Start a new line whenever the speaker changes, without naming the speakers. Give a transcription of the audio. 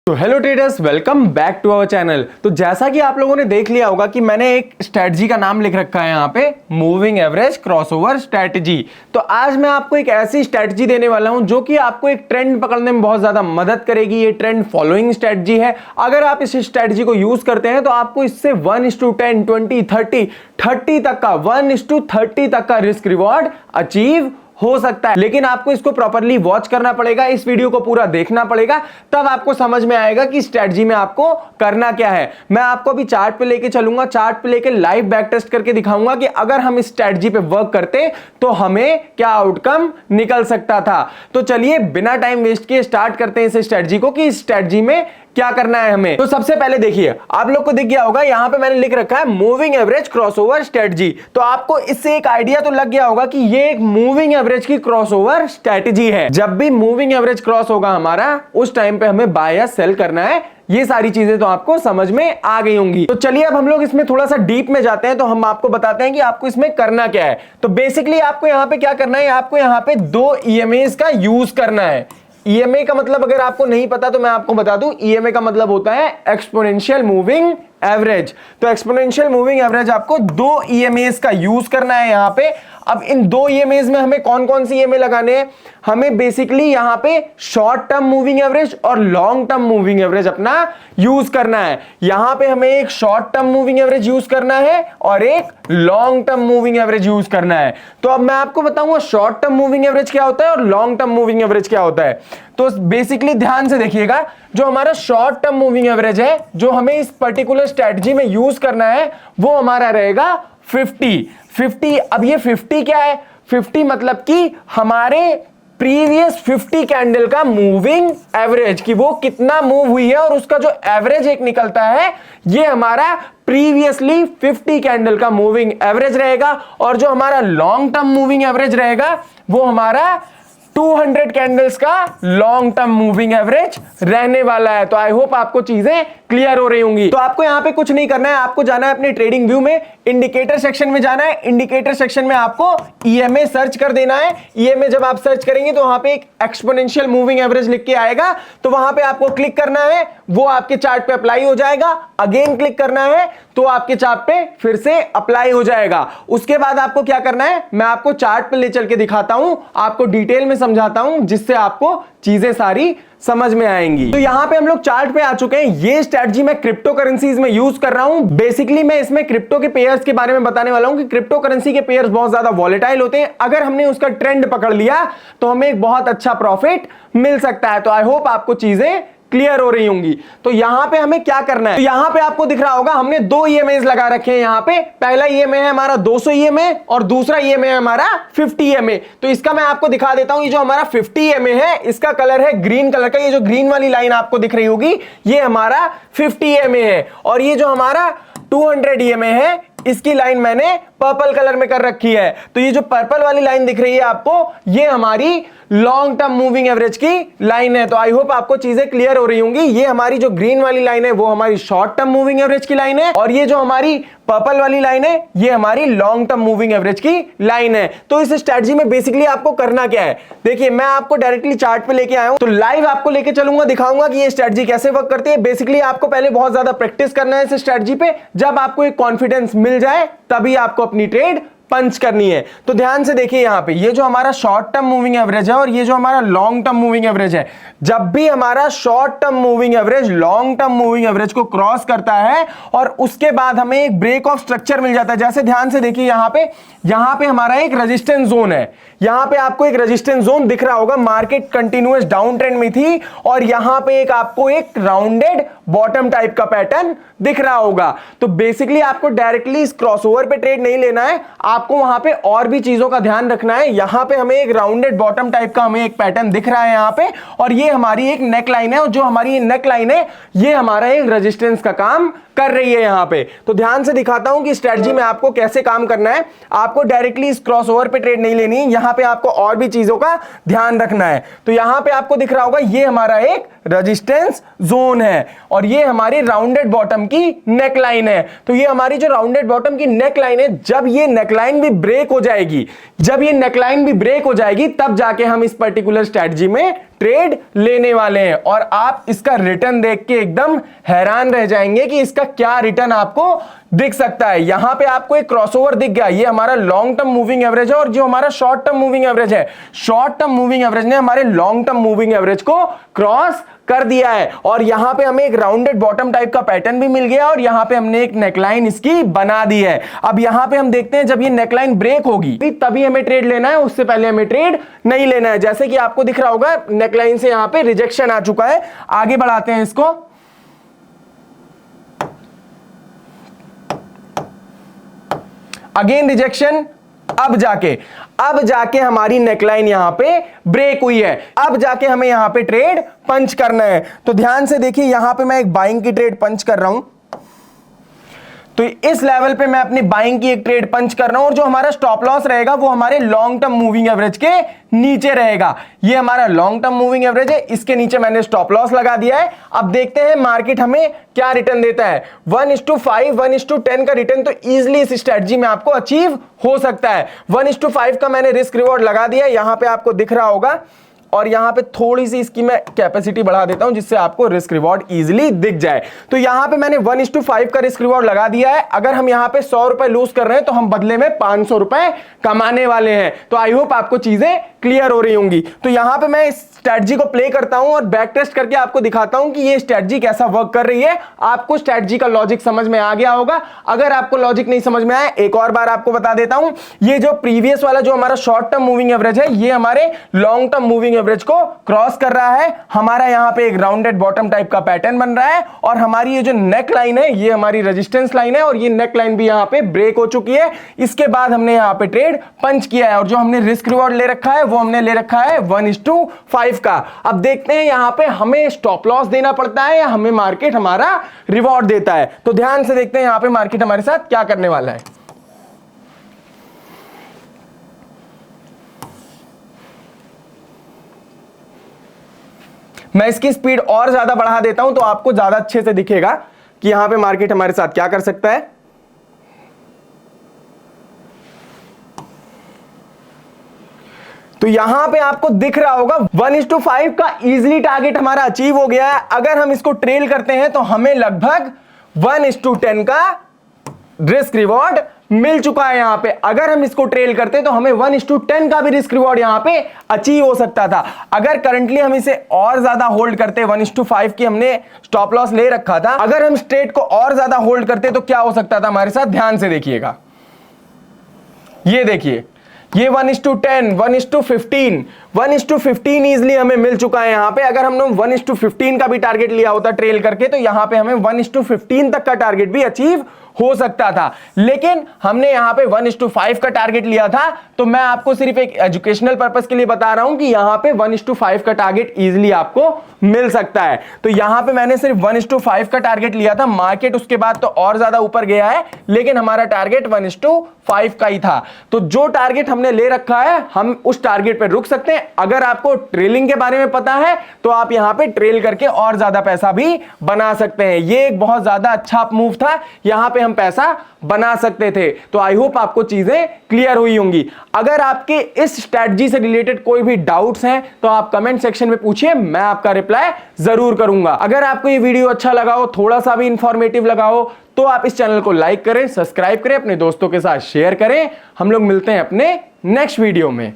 तो hello traders, welcome back to our channel. तो जैसा कि आप लोगों ने देख लिया होगा कि मैंने एक स्ट्रेटजी का नाम लिख रखा है यहाँ पे, मूविंग एवरेज क्रॉसओवर स्ट्रेटजी। तो आज मैं आपको एक ऐसी स्ट्रेटजी देने वाला हूं जो कि आपको एक ट्रेंड पकड़ने में बहुत ज्यादा मदद करेगी। ये ट्रेंड फॉलोइंग स्ट्रेटजी है। अगर आप इस स्ट्रेटजी को यूज करते हैं तो आपको इससे 1:10, 20, 30 तक का 1:30 तक का रिस्क रिवॉर्ड अचीव हो सकता है। लेकिन आपको इसको प्रॉपर्ली वॉच करना पड़ेगा, इस वीडियो को पूरा देखना पड़ेगा, तब आपको समझ में आएगा कि स्ट्रेटजी में आपको करना क्या है। मैं आपको अभी चार्ट पे लेके चलूंगा, चार्ट पे लेके लाइव बैक टेस्ट करके दिखाऊंगा कि अगर हम इस स्ट्रेटजी पे वर्क करते तो हमें क्या आउटकम निकल सकता था। तो चलिए बिना टाइम वेस्ट किए स्टार्ट करते हैं इस स्ट्रेटजी को कि इस स्ट्रेटजी में क्या करना है हमें। तो सबसे पहले देखिए, आप लोग को दिख गया होगा यहां पे मैंने लिख रखा है मूविंग एवरेज क्रॉसओवर स्ट्रेटजी। तो आपको इससे एक आइडिया तो लग गया होगा कि ये एक मूविंग एवरेज की क्रॉसओवर स्ट्रेटजी है। जब भी मूविंग एवरेज क्रॉस होगा हमारा, उस टाइम पे हमें बाय या सेल करना है। ये सारी चीजें तो आपको समझ में आ गई होंगी। तो चलिए अब हम लोग इसमें थोड़ा सा डीप में जाते हैं, तो हम आपको बताते हैं कि आपको इसमें करना क्या है। तो बेसिकली आपको यहां पे क्या करना है, आपको यहां पे 2 EMAs का यूज करना है। EMA का मतलब अगर आपको नहीं पता तो मैं आपको बता दूं, EMA का मतलब होता है एक्सपोनेंशियल मूविंग एवरेज। तो एक्सपोनेंशियल मूविंग एवरेज आपको 2 EMAs का यूज करना है यहां पे। अब इन 2 EMAs में हमें कौन कौन सी EMA लगाने हैं, हमें बेसिकली यहां पे शॉर्ट टर्म मूविंग एवरेज और लॉन्ग टर्म मूविंग एवरेज अपना यूज करना है। यहां पे हमें एक short term moving average use करना है और एक long term moving average use करना है। तो अब मैं आपको बताऊंगा शॉर्ट टर्म मूविंग एवरेज क्या होता है और लॉन्ग टर्म मूविंग एवरेज क्या होता है। तो बेसिकली ध्यान से देखिएगा, जो हमारा शॉर्ट टर्म मूविंग एवरेज है जो हमें इस पर्टिकुलर स्ट्रेटजी में यूज करना है, वो हमारा रहेगा 50। अब ये 50 क्या है, 50 मतलब कि हमारे प्रीवियस 50 कैंडल का मूविंग एवरेज, कि वो कितना मूव हुई है और उसका जो एवरेज एक निकलता है, ये हमारा प्रीवियसली 50 कैंडल का मूविंग एवरेज रहेगा। और जो हमारा लॉन्ग टर्म मूविंग एवरेज रहेगा वो हमारा 200 कैंडल्स का लॉन्ग टर्म मूविंग एवरेज रहने वाला है। तो आई होप आपको चीजें क्लियर हो रही होंगी। तो आपको यहां पे कुछ नहीं करना है, आपको जाना है अपने ट्रेडिंग व्यू में, इंडिकेटर सेक्शन में जाना है। इंडिकेटर सेक्शन में आपको EMA सर्च कर देना है। EMA जब आप सर्च करेंगे तो वहां पे एक एक्सपोनेंशियल मूविंग एवरेज लिख के आएगा, तो वहां पे आपको क्लिक करना है, वो आपके चार्ट पे अप्लाई हो जाएगा। अगेन क्लिक करना है तो आपके चार्ट पे फिर से अप्लाई हो जाएगा। उसके बाद आपको क्या करना है, मैं आपको चार्ट पे ले चल के दिखाता हूं, आपको डिटेल में समझाता हूं, जिससे आपको चीजें सारी समझ में आएंगी। तो यहां पे हम लोग चार्ट पे आ चुके हैं। ये स्ट्रेटजी मैं क्रिप्टो करेंसीज में यूज कर रहा हूं। बेसिकली मैं इसमें क्रिप्टो के पेयर्स के बारे में बताने वाला हूं कि क्रिप्टो करेंसी के पेयर्स बहुत ज्यादा वॉलेटाइल होते हैं। अगर हमने उसका ट्रेंड पकड़ लिया तो हमें एक बहुत अच्छा प्रॉफिट मिल सकता है। तो आई होप आपको चीजें क्लियर हो रही होंगी। तो यहां पे हमें क्या करना है, तो यहां पे आपको दिख रहा होगा हमने 2 EMAs लगा रखे हैं यहां पे। पहला EMA है हमारा 200 EMA और दूसरा EMA है हमारा 50 EMA। तो इसका मैं आपको दिखा देता हूं। ये जो हमारा 50 EMA है, इसका कलर है ग्रीन कलर का। ये जो ग्रीन वाली लाइन आपको दिख रही होगी, ये हमारा 50 EMA है। और ये जो हमारा 200 EMA है, इसकी लाइन मैंने पर्पल कलर में कर रखी है। तो ये जो पर्पल वाली लाइन दिख रही है आपको, ये हमारी लॉन्ग टर्म मूविंग एवरेज की लाइन है। तो आई होप आपको चीजें क्लियर हो रही होंगी। ये हमारी जो ग्रीन वाली लाइन है वो हमारी शॉर्ट टर्म मूविंग एवरेज की लाइन है, और ये जो हमारी पर्पल वाली लाइन है ये हमारी लॉन्ग टर्म मूविंग एवरेज की लाइन है। तो इस स्ट्रेटजी में बेसिकली आपको करना क्या है, देखिए मैं आपको डायरेक्टली चार्ट पे लेके आया हूं, तो लाइव आपको लेके चलूंगा, दिखाऊंगा कि ये स्ट्रेटजी कैसे वर्क करती है। बेसिकली आपको पहले बहुत ज्यादा प्रैक्टिस करना है इस स्ट्रेटजी पे। जब आपको एक कॉन्फिडेंस मिल जाए तभी आपको अपनी ट्रेड पंच करनी है। तो ध्यान से देखिए, यहां पे ये जो हमारा शॉर्ट टर्म मूविंग एवरेज है और ये जो हमारा लॉन्ग टर्म मूविंग एवरेज है, जब भी हमारा short term moving average long term moving average को क्रॉस करता है और उसके बाद हमें एक ब्रेक ऑफ स्ट्रक्चर मिल जाता है। जैसे ध्यान से देखिए, यहां पे हमारा एक रेजिस्टेंस जोन है। यहां पे आपको एक रेजिस्टेंस जोन दिख रहा होगा। मार्केट कंटिन्यूअस डाउन ट्रेंड में थी और यहां पे आपको एक राउंडेड बॉटम टाइप का पैटर्न दिख रहा होगा। तो बेसिकली आपको डायरेक्टली इस क्रॉसओवर पे ट्रेड नहीं लेना है, आपको वहां पे और भी चीजों का ध्यान रखना है। यहां पे हमें एक राउंडेड बॉटम टाइप का हमें एक पैटर्न दिख रहा है यहां पे, और ये हमारी एक नेक लाइन है, और जो हमारी नेक लाइन है ये हमारा एक रेजिस्टेंस का काम कर रही है यहां पे। तो ध्यान से दिखाता हूं कि स्ट्रेटजी में आपको कैसे काम करना है। आपको डायरेक्टली इस क्रॉसओवर पे ट्रेड नहीं लेनी, यहां पे आपको और भी चीजों का ध्यान रखना है। तो यहां पे आपको दिख रहा होगा ये हमारा एक रेजिस्टेंस जोन है और ये हमारी राउंडेड बॉटम की नेकलाइन है। तो ये हमारी जो राउंडेड बॉटम की नेकलाइन है, जब ये नेकलाइन भी ब्रेक हो जाएगी, जब ये नेकलाइन भी ब्रेक हो जाएगी, तब जाके हम इस पर्टिकुलर स्ट्रेटजी में ट्रेड लेने वाले हैं। और आप इसका रिटर्न देख के एकदम हैरान रह जाएंगे कि इसका क्या रिटर्न आपको दिख सकता है। यहां पे आपको एक क्रॉसओवर दिख गया, ये हमारा लॉन्ग टर्म मूविंग एवरेज है और जो हमारा शॉर्ट टर्म मूविंग एवरेज है, शॉर्ट टर्म मूविंग एवरेज ने हमारे लॉन्ग टर्म मूविंग एवरेज को क्रॉस कर दिया है। और यहां पे हमें एक राउंडेड बॉटम टाइप का पैटर्न भी मिल गया और यहां पे हमने एक नेकलाइन इसकी बना दी है। अब यहां पे हम देखते हैं जब ये नेकलाइन ब्रेक होगी तभी हमें ट्रेड लेना है, उससे पहले हमें ट्रेड नहीं लेना है। जैसे कि आपको दिख रहा होगा नेकलाइन से यहां पे रिजेक्शन आ चुका है। आगे बढ़ाते हैं इसको। अगेन रिजेक्शन, अब जाके हमारी नेकलाइन यहां पे ब्रेक हुई है। अब जाके हमें यहां पे ट्रेड पंच करना है। तो ध्यान से देखिए, यहां पे मैं एक बाइंग की ट्रेड पंच कर रहा हूं। तो इस लेवल पे मैं अपनी बाइंग की एक ट्रेड पंच कर रहा हूं और जो हमारा स्टॉप लॉस रहेगा वो हमारे लॉन्ग टर्म मूविंग एवरेज के नीचे रहेगा। ये हमारा लॉन्ग टर्म मूविंग एवरेज है, इसके नीचे मैंने स्टॉप लॉस लगा दिया है। अब देखते हैं मार्केट हमें क्या रिटर्न देता है। 1:5, 1:10 का रिटर्न तो इजीली इस स्ट्रेटजी में आपको अचीव हो सकता है। 1:5 का मैंने रिस्क रिवॉर्ड लगा दिया, यहां पे आपको दिख रहा होगा। और यहां पे थोड़ी सी इसकी मैं कैपेसिटी बढ़ा देता हूं जिससे आपको रिस्क रिवॉर्ड इजीली दिख जाए। तो यहां पे मैंने 1:5 का रिस्क रिवॉर्ड लगा दिया है। अगर हम यहां पे 100 रुपए लूज कर रहे हैं तो हम बदले में 500 रुपए कमाने वाले हैं। तो आई होप आपको चीजें क्लियर हो रही होंगी। तो यहां पे मैं इस स्ट्रेटजी को प्ले करता हूं और बैक टेस्ट करके आपको दिखाता हूं कि ये स्ट्रेटजी कैसा वर्क कर रही है। आपको स्ट्रेटजी का लॉजिक समझ में आ गया होगा। अगर आपको लॉजिक नहीं समझ में आया, एक और बार आपको बता देता हूं। ये जो प्रीवियस वाला जो हमारा शॉर्ट टर्म मूविंग एवरेज है, ये हमारे लॉन्ग टर्म मूविंग एवरेज को क्रॉस कर रहा है। हमारा यहां पे एक राउंडेड बॉटम टाइप का पैटर्न बन रहा है और हमारी ये जो नेक लाइन है, ये हमारी रेजिस्टेंस लाइन है और ये नेक लाइन भी यहां पे ब्रेक हो चुकी है। इसके बाद हमने यहां पे ट्रेड पंच किया है और जो हमने रिस्क रिवॉर्ड ले रखा है वो हमने ले रखा है 1:5 का। अब देखते हैं यहां पे हमें स्टॉप लॉस देना पड़ता है या हमें मार्केट हमारा रिवॉर्ड देता है। तो ध्यान से देखते हैं यहां पे मार्केट हमारे साथ क्या करने वाला है। मैं इसकी स्पीड और ज्यादा बढ़ा देता हूं तो आपको ज्यादा अच्छे से दिखेगा कि यहां पे मार्केट हमारे साथ क्या कर सकता है। तो यहां पे आपको दिख रहा होगा 1:5 का इजीली टारगेट हमारा अचीव हो गया है। अगर हम इसको ट्रेल करते हैं तो हमें लगभग 1:10 का रिस्क रिवॉर्ड मिल चुका है। यहां पे अगर हम इसको ट्रेल करते तो हमें 1:10 का भी रिस्क रिवॉर्ड यहां पे अचीव हो सकता था। अगर करंटली हम इसे और ज्यादा होल्ड करते, 1:5 की हमने स्टॉप लॉस ले रखा था, अगर हम स्ट्रेट को और ज्यादा होल्ड करते तो क्या हो सकता था हमारे साथ। ध्यान से देखिएगा, ये देखिए, ये 1:10, 1:15, 1:15 इजिली हमें मिल चुका है यहां पे। अगर हमने 1:15 का भी टारगेट लिया होता ट्रेल करके तो यहां पे हमें 1:15 तक का टारगेट भी अचीव हो सकता था। लेकिन हमने यहां पे 1:5 का टारगेट लिया था। तो मैं आपको सिर्फ एक एजुकेशनल पर्पस के लिए बता रहा हूं कि यहां पे 1:5 का टारगेट इजीली आपको मिल सकता है। तो यहां पे मैंने सिर्फ 1:5 का टारगेट लिया था। मार्केट उसके बाद तो और ज्यादा ऊपर गया है, लेकिन हमारा टारगेट 1:5 का ही था। तो जो टारगेट हमने ले रखा है हम उस टारगेट पे रुक सकते हैं। अगर आपको ट्रेलिंग के बारे में पता है तो आप यहां पे ट्रेल करके और ज्यादा पैसा भी बना सकते हैं। ये एक बहुत ज्यादा अच्छा मूव था, यहां पे हम पैसा बना सकते थे। तो आई होप आपको चीजें क्लियर हुई होंगी। अगर आपके इस स्ट्रेटजी से रिलेटेड कोई भी डाउट्स हैं तो आप कमेंट सेक्शन में पूछिए, मैं आपका रिप्लाई जरूर करूंगा। अगर आपको ये वीडियो अच्छा लगा हो, थोड़ा सा भी इंफॉर्मेटिव लगा हो, तो आप इस चैनल को लाइक करें, सब्सक्राइब करें, अपने दोस्तों के साथ शेयर करें। हम लोग मिलते हैं अपने नेक्स्ट वीडियो में।